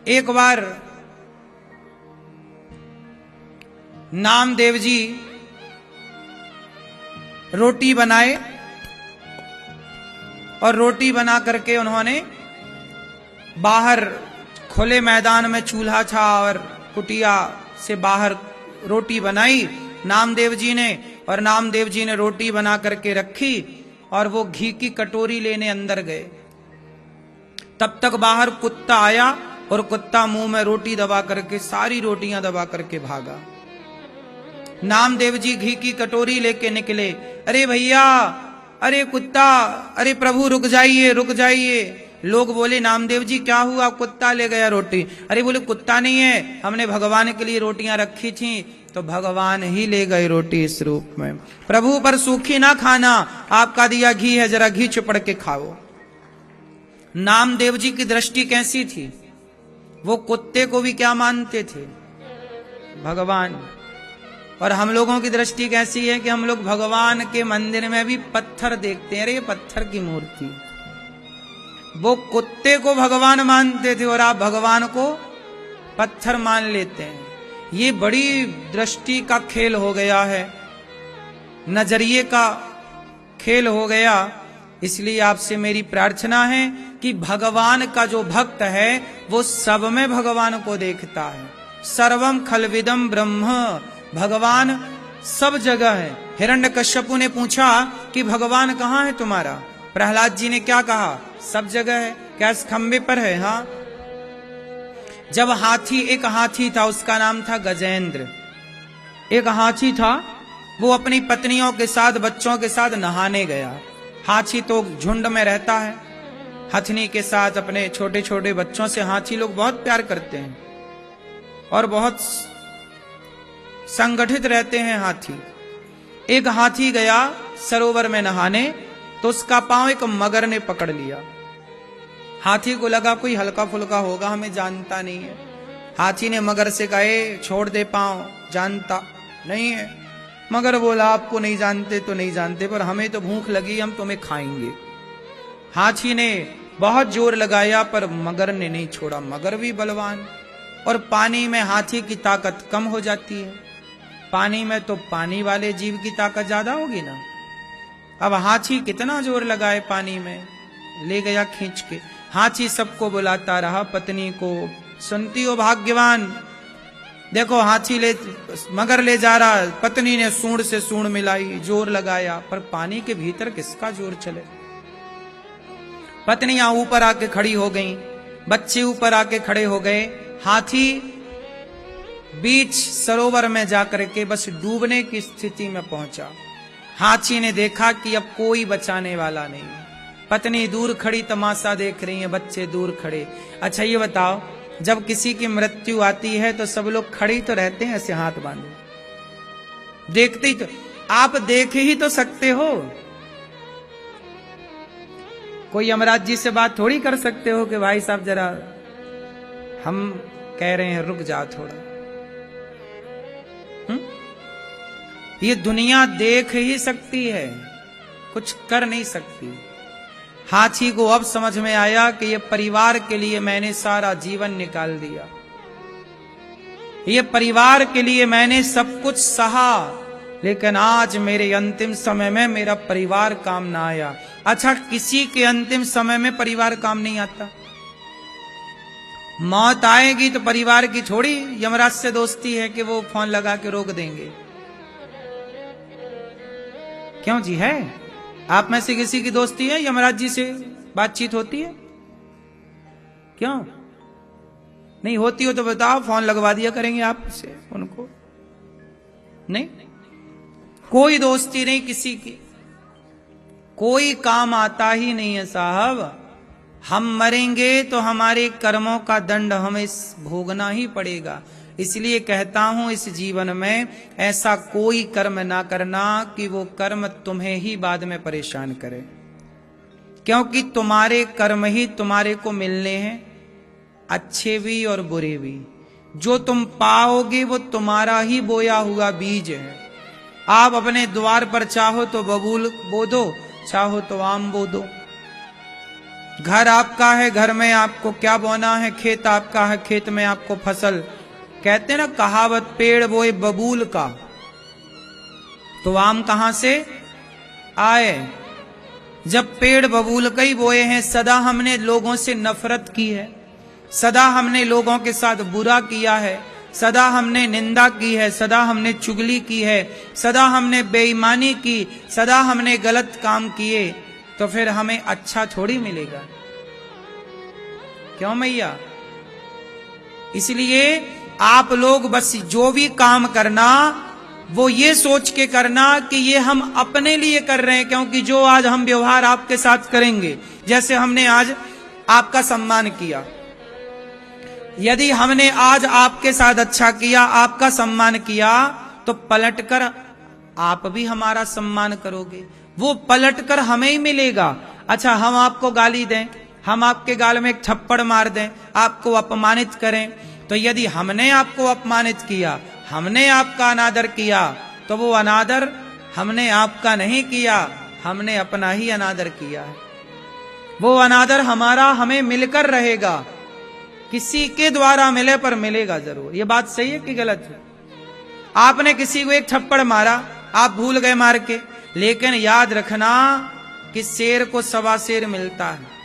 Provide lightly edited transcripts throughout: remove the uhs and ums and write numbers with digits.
एक बार नामदेव जी रोटी बनाए और रोटी बना करके उन्होंने बाहर खुले मैदान में चूल्हा था और कुटिया से बाहर रोटी बनाई नामदेव जी ने, और नामदेव जी ने रोटी बना करके रखी और वो घी की कटोरी लेने अंदर गए। तब तक बाहर कुत्ता आया और कुत्ता मुंह में रोटी दबा करके सारी रोटियां दबा करके भागा। नामदेव जी घी की कटोरी लेके निकले, अरे भैया, अरे कुत्ता, अरे प्रभु रुक जाइए रुक जाइए। लोग बोले नामदेव जी क्या हुआ, कुत्ता ले गया रोटी। अरे बोले कुत्ता नहीं है, हमने भगवान के लिए रोटियां रखी थी तो भगवान ही ले गए रोटी इस रूप में। प्रभु पर सूखी ना खाना, आपका दिया घी है, जरा घी चिपड़ के खाओ। नामदेव जी की दृष्टि कैसी थी, वो कुत्ते को भी क्या मानते थे, भगवान। और हम लोगों की दृष्टि कैसी है कि हम लोग भगवान के मंदिर में भी पत्थर देखते हैं, अरे ये पत्थर की मूर्ति। वो कुत्ते को भगवान मानते थे और आप भगवान को पत्थर मान लेते हैं। ये बड़ी दृष्टि का खेल हो गया है, नजरिए का खेल हो गया। इसलिए आपसे मेरी प्रार्थना है कि भगवान का जो भक्त है वो सब में भगवान को देखता है। सर्वम खलविदम ब्रह्म, भगवान सब जगह है। हिरण्यकश्यपु ने पूछा कि भगवान कहाँ है तुम्हारा, प्रहलाद जी ने क्या कहा, सब जगह है। क्या इस खंबे पर है? हाँ। जब एक हाथी था, उसका नाम था गजेंद्र। एक हाथी था, वो अपनी पत्नियों के साथ बच्चों के साथ नहाने गया। हाथी तो झुंड में रहता है, हथनी के साथ अपने छोटे छोटे बच्चों से हाथी लोग बहुत प्यार करते हैं और बहुत संगठित रहते हैं हाथी। एक हाथी गया सरोवर में नहाने तो उसका पांव एक मगर ने पकड़ लिया। हाथी को लगा कोई हल्का फुल्का होगा, हमें जानता नहीं है। हाथी ने मगर से कहे छोड़ दे पांव, जानता नहीं है। मगर बोला आपको नहीं जानते तो नहीं जानते, पर हमें तो भूख लगी, हम तुम्हें खाएंगे। हाथी ने बहुत जोर लगाया पर मगर ने नहीं छोड़ा। मगर भी बलवान, और पानी में हाथी की ताकत कम हो जाती है, पानी में तो पानी वाले जीव की ताकत ज्यादा होगी ना। अब हाथी कितना जोर लगाए, पानी में ले गया खींच के। हाथी सबको बुलाता रहा, पत्नी को, सुनती हो भाग्यवान, देखो हाथी मगर ले जा रहा। पत्नी ने सूंड से सूंड मिलाई, जोर लगाया, पर पानी के भीतर किसका जोर चले। पत्नियां ऊपर आके खड़ी हो गईं, बच्चे ऊपर आके खड़े हो गए। हाथी बीच सरोवर में जाकर के बस डूबने की स्थिति में पहुंचा। हाथी ने देखा कि अब कोई बचाने वाला नहीं। पत्नी दूर खड़ी तमाशा देख रही है, बच्चे दूर खड़े। अच्छा ये बताओ, जब किसी की मृत्यु आती है तो सब लोग खड़े ही तो रहते हैं, ऐसे हाथ बांधे, देखते ही तो। आप देख ही तो सकते हो, कोई यमराज जी से बात थोड़ी कर सकते हो कि भाई साहब जरा हम कह रहे हैं रुक जा थोड़ा। ये दुनिया देख ही सकती है, कुछ कर नहीं सकती। हाथी को अब समझ में आया कि ये परिवार के लिए मैंने सारा जीवन निकाल दिया, ये परिवार के लिए मैंने सब कुछ सहा, लेकिन आज मेरे अंतिम समय में मेरा परिवार काम ना आया। अच्छा, किसी के अंतिम समय में परिवार काम नहीं आता। मौत आएगी तो परिवार की थोड़ी यमराज से दोस्ती है कि वो फोन लगा के रोक देंगे। क्यों जी, है? आप में से किसी की दोस्ती है, यमराज जी से बातचीत होती है? क्यों नहीं होती हो तो बताओ, फोन लगवा दिया करेंगे आपसे उनको। नहीं, कोई दोस्ती नहीं किसी की, कोई काम आता ही नहीं है साहब। हम मरेंगे तो हमारे कर्मों का दंड हमें भोगना ही पड़ेगा। इसलिए कहता हूं, इस जीवन में ऐसा कोई कर्म ना करना कि वो कर्म तुम्हें ही बाद में परेशान करे, क्योंकि तुम्हारे कर्म ही तुम्हारे को मिलने हैं, अच्छे भी और बुरे भी। जो तुम पाओगे वो तुम्हारा ही बोया हुआ बीज है। आप अपने द्वार पर चाहो तो बबूल बो दो, चाहो तो आम बो दो। घर आपका है, घर में आपको क्या बोना है, खेत आपका है, खेत में आपको फसल। कहते ना कहावत, पेड़ बोए बबूल का तो आम कहां से आए। जब पेड़ बबूल का ही बोए हैं, सदा हमने लोगों से नफरत की है, सदा हमने लोगों के साथ बुरा किया है, सदा हमने निंदा की है, सदा हमने चुगली की है, सदा हमने बेईमानी की, सदा हमने गलत काम किए, तो फिर हमें अच्छा थोड़ी मिलेगा। क्यों मैया? इसलिए आप लोग बस जो भी काम करना वो ये सोच के करना कि ये हम अपने लिए कर रहे हैं, क्योंकि जो आज हम व्यवहार आपके साथ करेंगे, जैसे हमने आज आपका सम्मान किया, यदि हमने आज आपके साथ अच्छा किया, आपका सम्मान किया, तो पलटकर आप भी हमारा सम्मान करोगे, वो पलटकर हमें ही मिलेगा। अच्छा, हम आपको गाली दें, हम आपके गाल में एक थप्पड़ मार दें, आपको अपमानित करें, तो यदि हमने आपको अपमानित किया, हमने आपका अनादर किया, तो वो अनादर हमने आपका नहीं किया, हमने अपना ही अनादर किया है। वो अनादर हमारा हमें मिलकर रहेगा, किसी के द्वारा मिले पर मिलेगा जरूर। ये बात सही है कि गलत है? आपने किसी को एक थप्पड़ मारा, आप भूल गए मार के, लेकिन याद रखना कि शेर को सवा शेर मिलता है।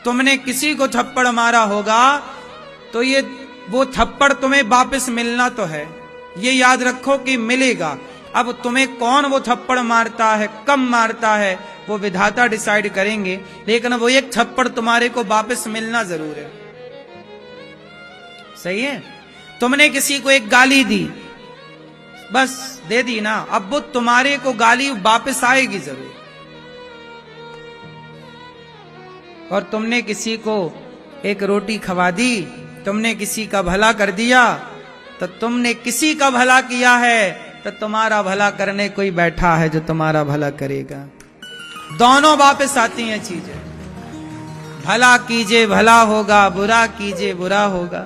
तुमने किसी को थप्पड़ मारा होगा तो ये वो थप्पड़ तुम्हें वापस मिलना तो है, ये याद रखो कि मिलेगा। अब तुम्हें कौन वो थप्पड़ मारता है, कब मारता है, वो विधाता डिसाइड करेंगे, लेकिन वो एक थप्पड़ तुम्हारे को वापस मिलना जरूर है। सही है? तुमने किसी को एक गाली दी, बस दे दी ना, अब वो तुम्हारे को गाली वापस आएगी जरूर। और तुमने किसी को एक रोटी खवा दी, तुमने किसी का भला कर दिया, तो तुमने किसी का भला किया है, तो तुम्हारा भला करने कोई बैठा है जो तुम्हारा भला करेगा। दोनों वापस आती हैं चीजें। भला कीजिए भला होगा, बुरा कीजिए बुरा होगा।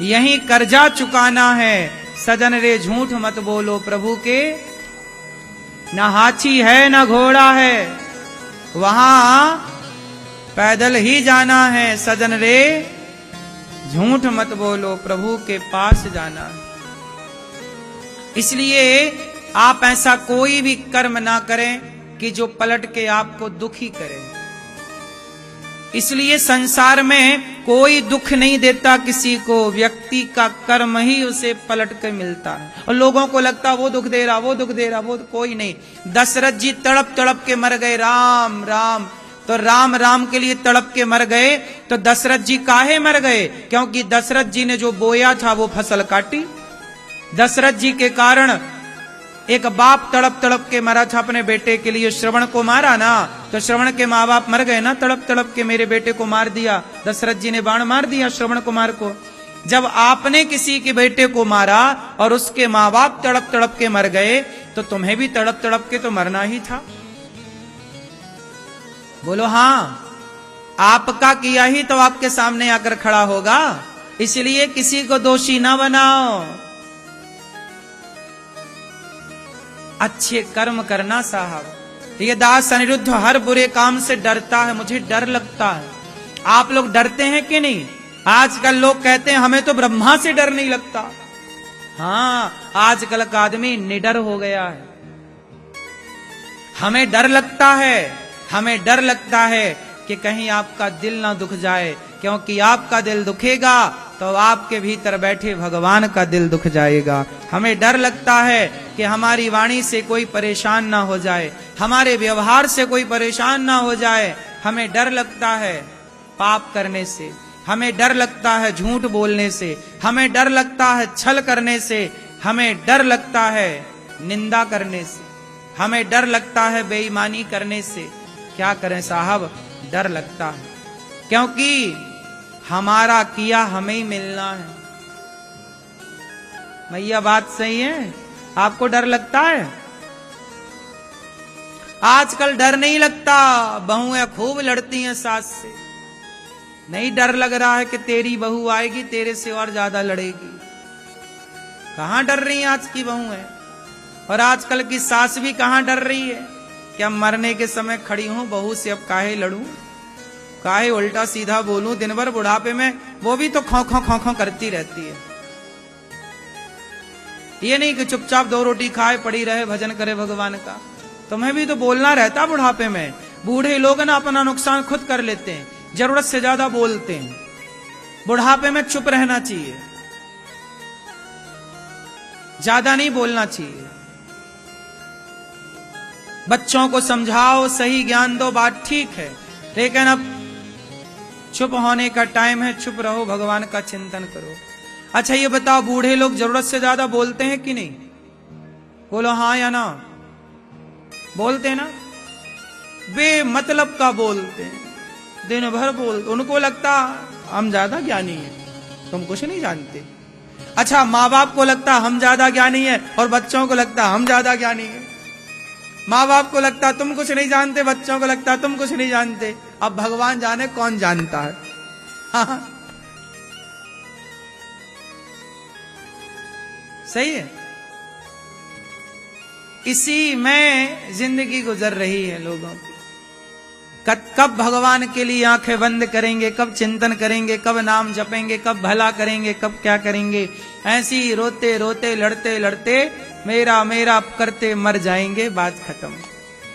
यही कर्जा चुकाना है, सजन रे झूठ मत बोलो प्रभु के, न हाथी है न घोड़ा है, वहां पैदल ही जाना है, सजन रे झूठ मत बोलो प्रभु के पास जाना है। इसलिए आप ऐसा कोई भी कर्म ना करें कि जो पलट के आपको दुखी करे। इसलिए संसार में कोई दुख नहीं देता किसी को, व्यक्ति का कर्म ही उसे पलट कर मिलता है। और लोगों को लगता वो दुख दे रहा, वो दुख दे रहा, वो कोई नहीं। दशरथ जी तड़प तड़प के मर गए, राम राम, तो राम राम के लिए तड़प के मर गए, तो दशरथ जी काहे मर गए? क्योंकि दशरथ जी ने जो बोया था वो फसल काटी। दशरथ जी के कारण एक बाप तड़प तड़प के मरा था अपने बेटे के लिए, श्रवण को मारा ना, तो श्रवण के माँ बाप मर गए ना, तड़प तड़प के मेरे बेटे को मार दिया, दशरथ जी ने बाण मार दिया श्रवण कुमार को। जब आपने किसी के बेटे को मारा और उसके माँ बाप तड़प तड़प के मर गए, तो तुम्हें भी तड़प तड़प के तो मरना ही था। बोलो हाँ, आपका किया ही तो आपके सामने आकर खड़ा होगा, इसलिए किसी को दोषी ना बनाओ। अच्छे कर्म करना साहब। ये दास अनिरुद्ध हर बुरे काम से डरता है, मुझे डर लगता है। आप लोग डरते हैं कि नहीं? आजकल लोग कहते हैं हमें तो ब्रह्मा से डर नहीं लगता। हाँ, आजकल का आदमी निडर हो गया है। हमें डर लगता है, हमें डर लगता है कि कहीं आपका दिल ना दुख जाए, क्योंकि आपका दिल दुखेगा तो आपके भीतर बैठे भगवान का दिल दुख जाएगा। हमें डर लगता है कि हमारी वाणी से कोई परेशान ना हो जाए, हमारे व्यवहार से कोई परेशान ना हो जाए। हमें डर लगता है पाप करने से, हमें डर लगता है झूठ बोलने से, हमें डर लगता है छल करने से, हमें डर लगता है निंदा करने से, हमें डर लगता है बेईमानी करने से। क्या करें साहब, डर लगता है, क्योंकि हमारा किया हमें ही मिलना है। भैया बात सही है? आपको डर लगता है? आजकल डर नहीं लगता, बहुएं खूब लड़ती हैं सास से। नहीं डर लग रहा है कि तेरी बहू आएगी तेरे से और ज्यादा लड़ेगी। कहां डर रही हैं आज की बहुएं? और आजकल की सास भी कहां डर रही है कि अब मरने के समय खड़ी हूं, बहू से अब काहे लड़ूं, काहे उल्टा सीधा बोलूं। दिन भर बुढ़ापे में वो भी तो खौं खौं करती रहती है। ये नहीं कि चुपचाप 2 रोटी खाए पड़ी रहे, भजन करे भगवान का। तुम्हें भी तो बोलना रहता बुढ़ापे में। बूढ़े लोग ना अपना नुकसान खुद कर लेते हैं, जरूरत से ज्यादा बोलते हैं। बुढ़ापे में चुप रहना चाहिए, ज्यादा नहीं बोलना चाहिए। बच्चों को समझाओ, सही ज्ञान दो, बात ठीक है, लेकिन अब चुप होने का टाइम है, चुप रहो, भगवान का चिंतन करो। अच्छा ये बताओ, बूढ़े लोग जरूरत से ज्यादा बोलते हैं कि नहीं? बोलो हाँ या ना। बोलते हैं ना, बेमतलब का बोलते हैं, दिन भर बोलते। उनको लगता हम ज्यादा ज्ञानी हैं, तुम कुछ नहीं जानते। अच्छा, माँ बाप को लगता हम ज्यादा ज्ञानी है और बच्चों को लगता हम ज्यादा ज्ञानी है। माँ बाप को लगता तुम कुछ नहीं जानते, बच्चों को लगता तुम कुछ नहीं जानते। अब भगवान जाने कौन जानता है। हाँ सही है। इसी में जिंदगी गुजर रही है लोगों की। कब भगवान के लिए आंखें बंद करेंगे, कब चिंतन करेंगे, कब नाम जपेंगे, कब भला करेंगे, कब क्या करेंगे। ऐसी रोते रोते लड़ते लड़ते मेरा मेरा करते मर जाएंगे, बात खत्म।